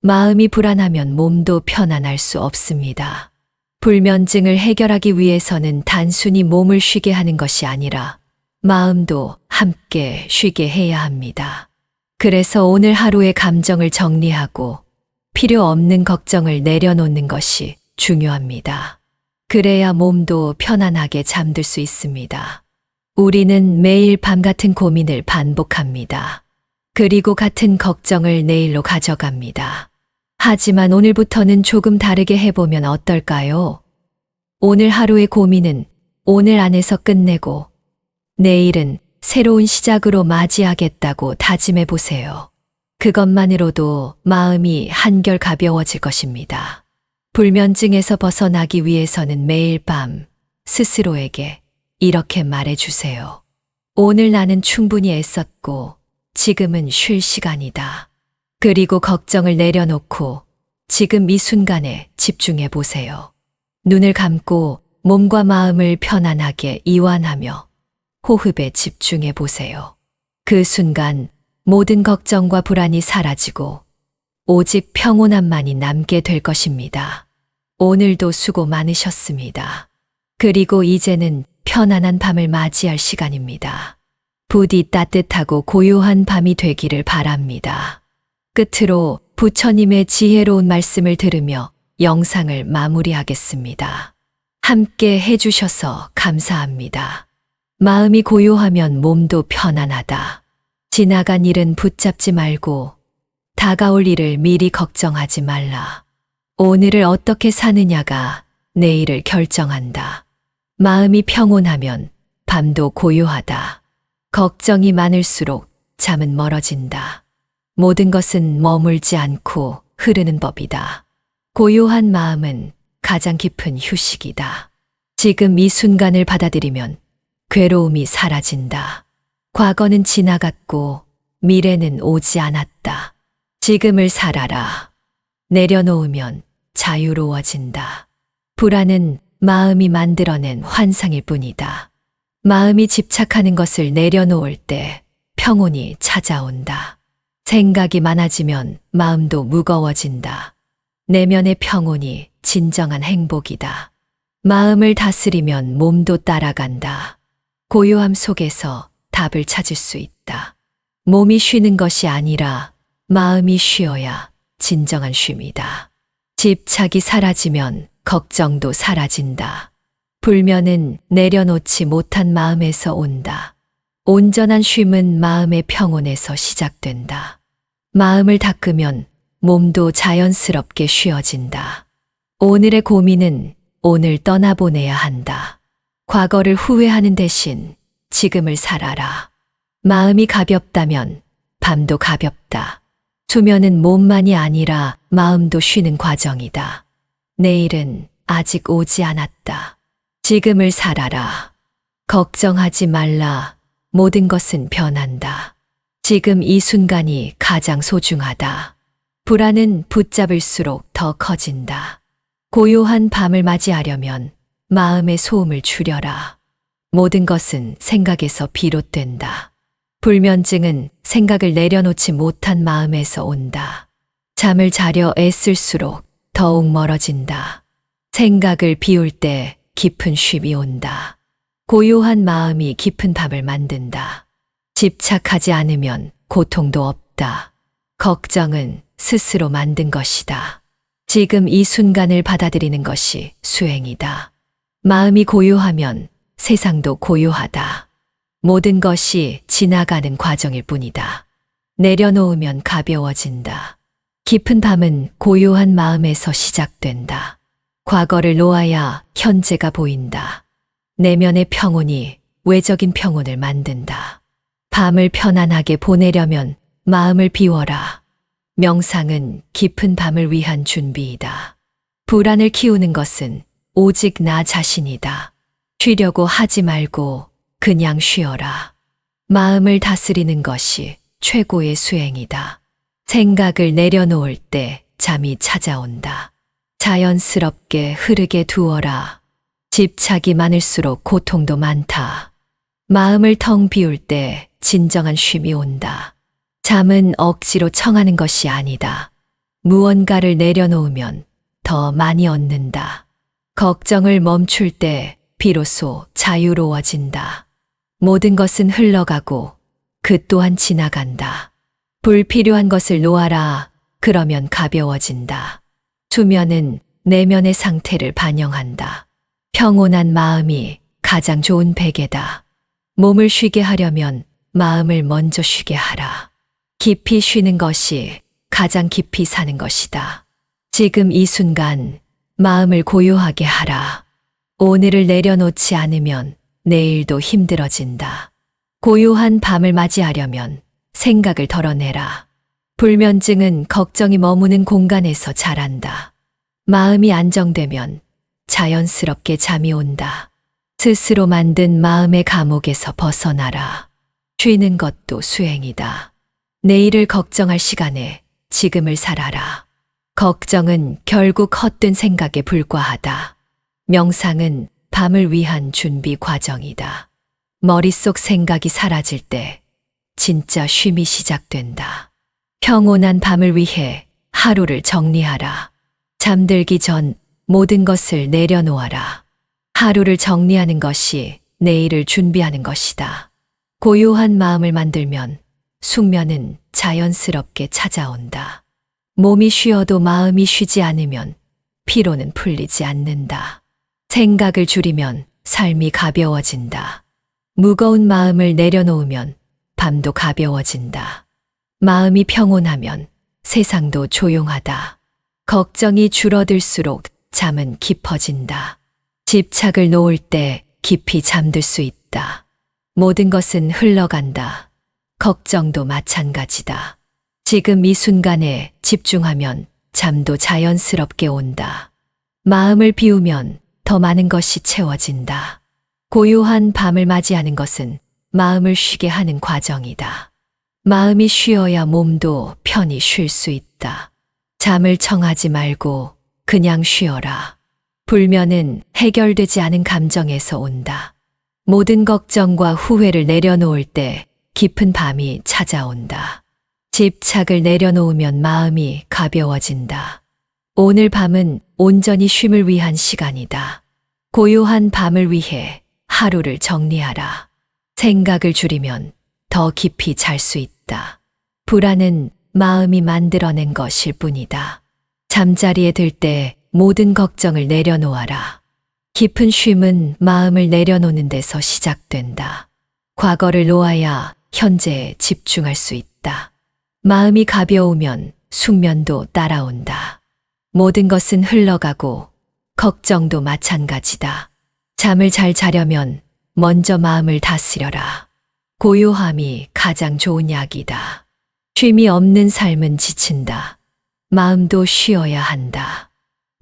마음이 불안하면 몸도 편안할 수 없습니다. 불면증을 해결하기 위해서는 단순히 몸을 쉬게 하는 것이 아니라 마음도 함께 쉬게 해야 합니다. 그래서 오늘 하루의 감정을 정리하고 필요 없는 걱정을 내려놓는 것이 중요합니다. 그래야 몸도 편안하게 잠들 수 있습니다. 우리는 매일 밤 같은 고민을 반복합니다. 그리고 같은 걱정을 내일로 가져갑니다. 하지만 오늘부터는 조금 다르게 해보면 어떨까요? 오늘 하루의 고민은 오늘 안에서 끝내고 내일은 새로운 시작으로 맞이하겠다고 다짐해 보세요. 그것만으로도 마음이 한결 가벼워질 것입니다. 불면증에서 벗어나기 위해서는 매일 밤 스스로에게 이렇게 말해 주세요. 오늘 나는 충분히 애썼고 지금은 쉴 시간이다. 그리고 걱정을 내려놓고 지금 이 순간에 집중해 보세요. 눈을 감고 몸과 마음을 편안하게 이완하며 호흡에 집중해 보세요. 그 순간 모든 걱정과 불안이 사라지고 오직 평온함만이 남게 될 것입니다. 오늘도 수고 많으셨습니다. 그리고 이제는 편안한 밤을 맞이할 시간입니다. 부디 따뜻하고 고요한 밤이 되기를 바랍니다. 끝으로 부처님의 지혜로운 말씀을 들으며 영상을 마무리하겠습니다. 함께 해주셔서 감사합니다. 마음이 고요하면 몸도 편안하다. 지나간 일은 붙잡지 말고 다가올 일을 미리 걱정하지 말라. 오늘을 어떻게 사느냐가 내일을 결정한다. 마음이 평온하면 밤도 고요하다. 걱정이 많을수록 잠은 멀어진다. 모든 것은 머물지 않고 흐르는 법이다. 고요한 마음은 가장 깊은 휴식이다. 지금 이 순간을 받아들이면 괴로움이 사라진다. 과거는 지나갔고 미래는 오지 않았다. 지금을 살아라. 내려놓으면 자유로워진다. 불안은 마음이 만들어낸 환상일 뿐이다. 마음이 집착하는 것을 내려놓을 때 평온이 찾아온다. 생각이 많아지면 마음도 무거워진다. 내면의 평온이 진정한 행복이다. 마음을 다스리면 몸도 따라간다. 고요함 속에서 답을 찾을 수 있다. 몸이 쉬는 것이 아니라 마음이 쉬어야 진정한 쉼이다. 집착이 사라지면 걱정도 사라진다. 불면은 내려놓지 못한 마음에서 온다. 온전한 쉼은 마음의 평온에서 시작된다. 마음을 닦으면 몸도 자연스럽게 쉬어진다. 오늘의 고민은 오늘 떠나보내야 한다. 과거를 후회하는 대신 지금을 살아라. 마음이 가볍다면 밤도 가볍다. 수면은 몸만이 아니라 마음도 쉬는 과정이다. 내일은 아직 오지 않았다. 지금을 살아라. 걱정하지 말라. 모든 것은 변한다. 지금 이 순간이 가장 소중하다. 불안은 붙잡을수록 더 커진다. 고요한 밤을 맞이하려면 마음의 소음을 줄여라. 모든 것은 생각에서 비롯된다. 불면증은 생각을 내려놓지 못한 마음에서 온다. 잠을 자려 애쓸수록 더욱 멀어진다. 생각을 비울 때 깊은 쉼이 온다. 고요한 마음이 깊은 밤을 만든다. 집착하지 않으면 고통도 없다. 걱정은 스스로 만든 것이다. 지금 이 순간을 받아들이는 것이 수행이다. 마음이 고요하면 세상도 고요하다. 모든 것이 지나가는 과정일 뿐이다. 내려놓으면 가벼워진다. 깊은 밤은 고요한 마음에서 시작된다. 과거를 놓아야 현재가 보인다. 내면의 평온이 외적인 평온을 만든다. 밤을 편안하게 보내려면 마음을 비워라. 명상은 깊은 밤을 위한 준비이다. 불안을 키우는 것은 오직 나 자신이다. 쉬려고 하지 말고 그냥 쉬어라. 마음을 다스리는 것이 최고의 수행이다. 생각을 내려놓을 때 잠이 찾아온다. 자연스럽게 흐르게 두어라. 집착이 많을수록 고통도 많다. 마음을 텅 비울 때 진정한 쉼이 온다. 잠은 억지로 청하는 것이 아니다. 무언가를 내려놓으면 더 많이 얻는다. 걱정을 멈출 때 비로소 자유로워진다. 모든 것은 흘러가고 그 또한 지나간다. 불필요한 것을 놓아라. 그러면 가벼워진다. 수면은 내면의 상태를 반영한다. 평온한 마음이 가장 좋은 베개다. 몸을 쉬게 하려면 마음을 먼저 쉬게 하라. 깊이 쉬는 것이 가장 깊이 사는 것이다. 지금 이 순간 마음을 고요하게 하라. 오늘을 내려놓지 않으면 내일도 힘들어진다. 고요한 밤을 맞이하려면 생각을 덜어내라. 불면증은 걱정이 머무는 공간에서 자란다. 마음이 안정되면 자연스럽게 잠이 온다. 스스로 만든 마음의 감옥에서 벗어나라. 쉬는 것도 수행이다. 내일을 걱정할 시간에 지금을 살아라. 걱정은 결국 헛된 생각에 불과하다. 명상은 밤을 위한 준비 과정이다. 머릿속 생각이 사라질 때 진짜 쉼이 시작된다. 평온한 밤을 위해 하루를 정리하라. 잠들기 전 모든 것을 내려놓아라. 하루를 정리하는 것이 내일을 준비하는 것이다. 고요한 마음을 만들면 숙면은 자연스럽게 찾아온다. 몸이 쉬어도 마음이 쉬지 않으면 피로는 풀리지 않는다. 생각을 줄이면 삶이 가벼워진다. 무거운 마음을 내려놓으면 밤도 가벼워진다. 마음이 평온하면 세상도 조용하다. 걱정이 줄어들수록 잠은 깊어진다. 집착을 놓을 때 깊이 잠들 수 있다. 모든 것은 흘러간다. 걱정도 마찬가지다. 지금 이 순간에 집중하면 잠도 자연스럽게 온다. 마음을 비우면 더 많은 것이 채워진다. 고요한 밤을 맞이하는 것은 마음을 쉬게 하는 과정이다. 마음이 쉬어야 몸도 편히 쉴 수 있다. 잠을 청하지 말고 그냥 쉬어라. 불면은 해결되지 않은 감정에서 온다. 모든 걱정과 후회를 내려놓을 때 깊은 밤이 찾아온다. 집착을 내려놓으면 마음이 가벼워진다. 오늘 밤은 온전히 쉼을 위한 시간이다. 고요한 밤을 위해 하루를 정리하라. 생각을 줄이면 더 깊이 잘 수 있다. 불안은 마음이 만들어낸 것일 뿐이다. 잠자리에 들 때 모든 걱정을 내려놓아라. 깊은 쉼은 마음을 내려놓는 데서 시작된다. 과거를 놓아야 현재에 집중할 수 있다. 마음이 가벼우면 숙면도 따라온다. 모든 것은 흘러가고 걱정도 마찬가지다. 잠을 잘 자려면 먼저 마음을 다스려라. 고요함이 가장 좋은 약이다. 쉼이 없는 삶은 지친다. 마음도 쉬어야 한다.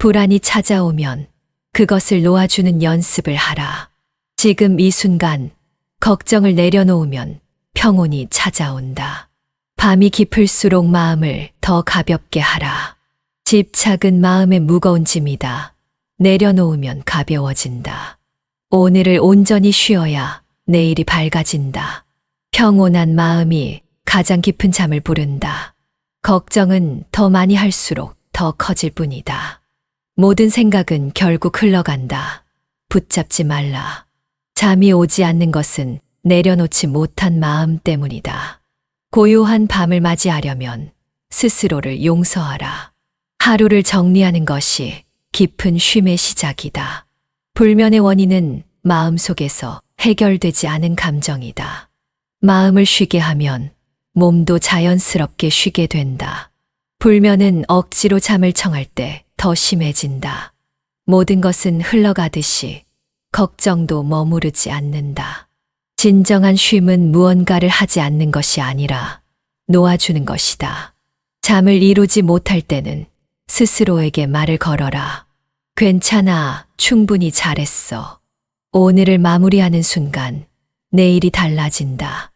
불안이 찾아오면 그것을 놓아주는 연습을 하라. 지금 이 순간 걱정을 내려놓으면 평온이 찾아온다. 밤이 깊을수록 마음을 더 가볍게 하라. 집착은 마음의 무거운 짐이다. 내려놓으면 가벼워진다. 오늘을 온전히 쉬어야 내일이 밝아진다. 평온한 마음이 가장 깊은 잠을 부른다. 걱정은 더 많이 할수록 더 커질 뿐이다. 모든 생각은 결국 흘러간다. 붙잡지 말라. 잠이 오지 않는 것은 내려놓지 못한 마음 때문이다. 고요한 밤을 맞이하려면 스스로를 용서하라. 하루를 정리하는 것이 깊은 쉼의 시작이다. 불면의 원인은 마음속에서 해결되지 않은 감정이다. 마음을 쉬게 하면 몸도 자연스럽게 쉬게 된다. 불면은 억지로 잠을 청할 때 더 심해진다. 모든 것은 흘러가듯이 걱정도 머무르지 않는다. 진정한 쉼은 무언가를 하지 않는 것이 아니라 놓아주는 것이다. 잠을 이루지 못할 때는 스스로에게 말을 걸어라. 괜찮아, 충분히 잘했어. 오늘을 마무리하는 순간 내일이 달라진다.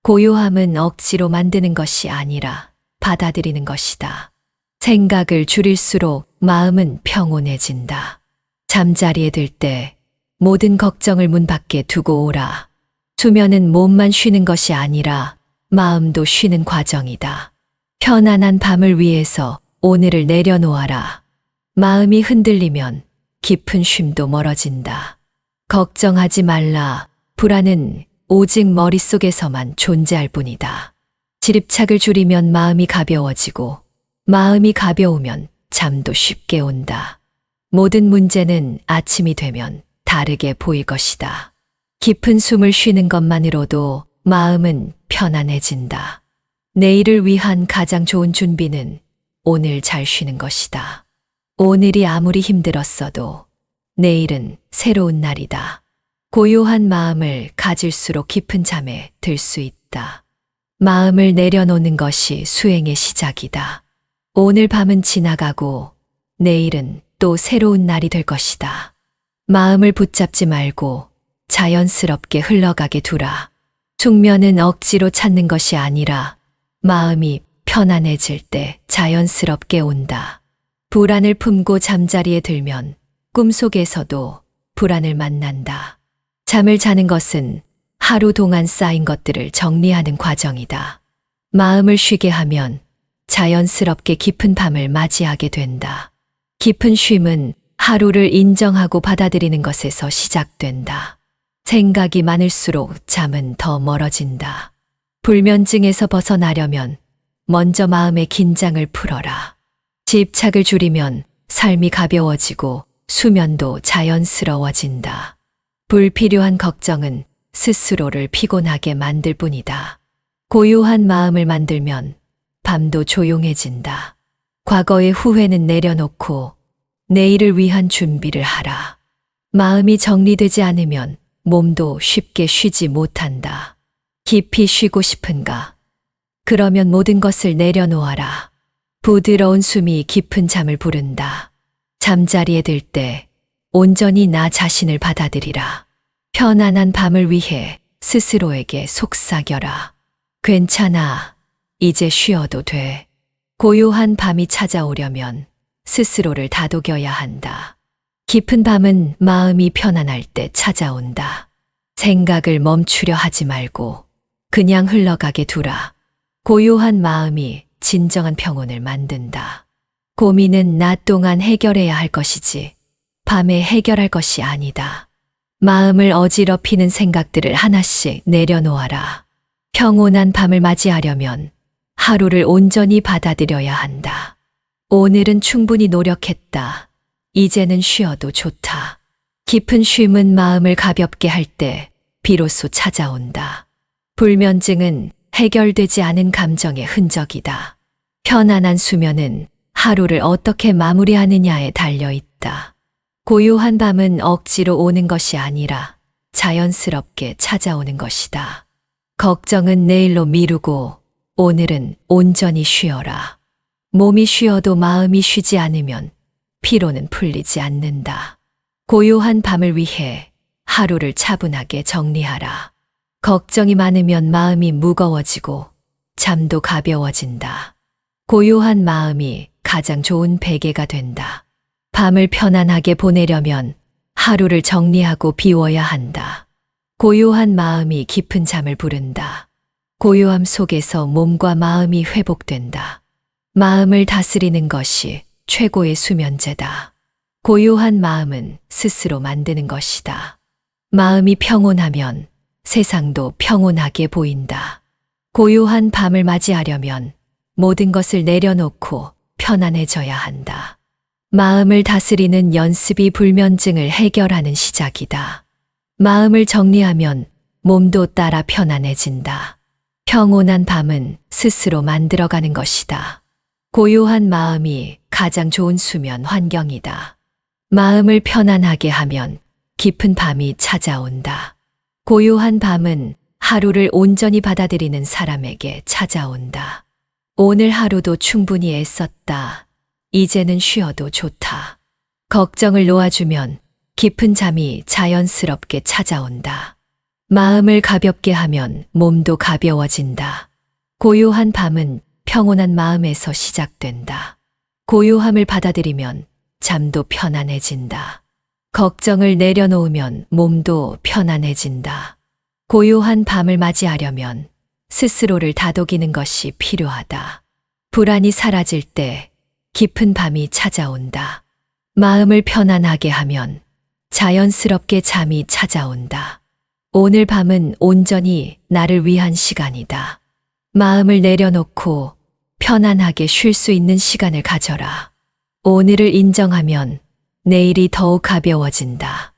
고요함은 억지로 만드는 것이 아니라 받아들이는 것이다. 생각을 줄일수록 마음은 평온해진다. 잠자리에 들 때 모든 걱정을 문 밖에 두고 오라. 수면은 몸만 쉬는 것이 아니라 마음도 쉬는 과정이다. 편안한 밤을 위해서 오늘을 내려놓아라. 마음이 흔들리면 깊은 쉼도 멀어진다. 걱정하지 말라. 불안은 오직 머릿속에서만 존재할 뿐이다. 집착을 줄이면 마음이 가벼워지고 마음이 가벼우면 잠도 쉽게 온다. 모든 문제는 아침이 되면 다르게 보일 것이다. 깊은 숨을 쉬는 것만으로도 마음은 편안해진다. 내일을 위한 가장 좋은 준비는 오늘 잘 쉬는 것이다. 오늘이 아무리 힘들었어도 내일은 새로운 날이다. 고요한 마음을 가질수록 깊은 잠에 들 수 있다. 마음을 내려놓는 것이 수행의 시작이다. 오늘 밤은 지나가고 내일은 또 새로운 날이 될 것이다. 마음을 붙잡지 말고 자연스럽게 흘러가게 두라. 숙면은 억지로 찾는 것이 아니라 마음이 편안해질 때 자연스럽게 온다. 불안을 품고 잠자리에 들면 꿈속에서도 불안을 만난다. 잠을 자는 것은 하루 동안 쌓인 것들을 정리하는 과정이다. 마음을 쉬게 하면 자연스럽게 깊은 밤을 맞이하게 된다. 깊은 쉼은 하루를 인정하고 받아들이는 것에서 시작된다. 생각이 많을수록 잠은 더 멀어진다. 불면증에서 벗어나려면 먼저 마음의 긴장을 풀어라. 집착을 줄이면 삶이 가벼워지고 수면도 자연스러워진다. 불필요한 걱정은 스스로를 피곤하게 만들 뿐이다. 고요한 마음을 만들면 밤도 조용해진다. 과거의 후회는 내려놓고 내일을 위한 준비를 하라. 마음이 정리되지 않으면 몸도 쉽게 쉬지 못한다. 깊이 쉬고 싶은가? 그러면 모든 것을 내려놓아라. 부드러운 숨이 깊은 잠을 부른다. 잠자리에 들 때 온전히 나 자신을 받아들이라. 편안한 밤을 위해 스스로에게 속삭여라. 괜찮아. 이제 쉬어도 돼. 고요한 밤이 찾아오려면 스스로를 다독여야 한다. 깊은 밤은 마음이 편안할 때 찾아온다. 생각을 멈추려 하지 말고 그냥 흘러가게 두라. 고요한 마음이 진정한 평온을 만든다. 고민은 낮 동안 해결해야 할 것이지 밤에 해결할 것이 아니다. 마음을 어지럽히는 생각들을 하나씩 내려놓아라. 평온한 밤을 맞이하려면 하루를 온전히 받아들여야 한다. 오늘은 충분히 노력했다. 이제는 쉬어도 좋다. 깊은 쉼은 마음을 가볍게 할 때 비로소 찾아온다. 불면증은 해결되지 않은 감정의 흔적이다. 편안한 수면은 하루를 어떻게 마무리하느냐에 달려 있다. 고요한 밤은 억지로 오는 것이 아니라 자연스럽게 찾아오는 것이다. 걱정은 내일로 미루고 오늘은 온전히 쉬어라. 몸이 쉬어도 마음이 쉬지 않으면 피로는 풀리지 않는다. 고요한 밤을 위해 하루를 차분하게 정리하라. 걱정이 많으면 마음이 무거워지고 잠도 가벼워진다. 고요한 마음이 가장 좋은 베개가 된다. 밤을 편안하게 보내려면 하루를 정리하고 비워야 한다. 고요한 마음이 깊은 잠을 부른다. 고요함 속에서 몸과 마음이 회복된다. 마음을 다스리는 것이 최고의 수면제다. 고요한 마음은 스스로 만드는 것이다. 마음이 평온하면 세상도 평온하게 보인다. 고요한 밤을 맞이하려면 모든 것을 내려놓고 편안해져야 한다. 마음을 다스리는 연습이 불면증을 해결하는 시작이다. 마음을 정리하면 몸도 따라 편안해진다. 평온한 밤은 스스로 만들어가는 것이다. 고요한 마음이 가장 좋은 수면 환경이다. 마음을 편안하게 하면 깊은 밤이 찾아온다. 고요한 밤은 하루를 온전히 받아들이는 사람에게 찾아온다. 오늘 하루도 충분히 애썼다. 이제는 쉬어도 좋다. 걱정을 놓아주면 깊은 잠이 자연스럽게 찾아온다. 마음을 가볍게 하면 몸도 가벼워진다. 고요한 밤은 평온한 마음에서 시작된다. 고요함을 받아들이면 잠도 편안해진다. 걱정을 내려놓으면 몸도 편안해진다. 고요한 밤을 맞이하려면 스스로를 다독이는 것이 필요하다. 불안이 사라질 때 깊은 밤이 찾아온다. 마음을 편안하게 하면 자연스럽게 잠이 찾아온다. 오늘 밤은 온전히 나를 위한 시간이다. 마음을 내려놓고 편안하게 쉴 수 있는 시간을 가져라. 오늘을 인정하면 내일이 더욱 가벼워진다.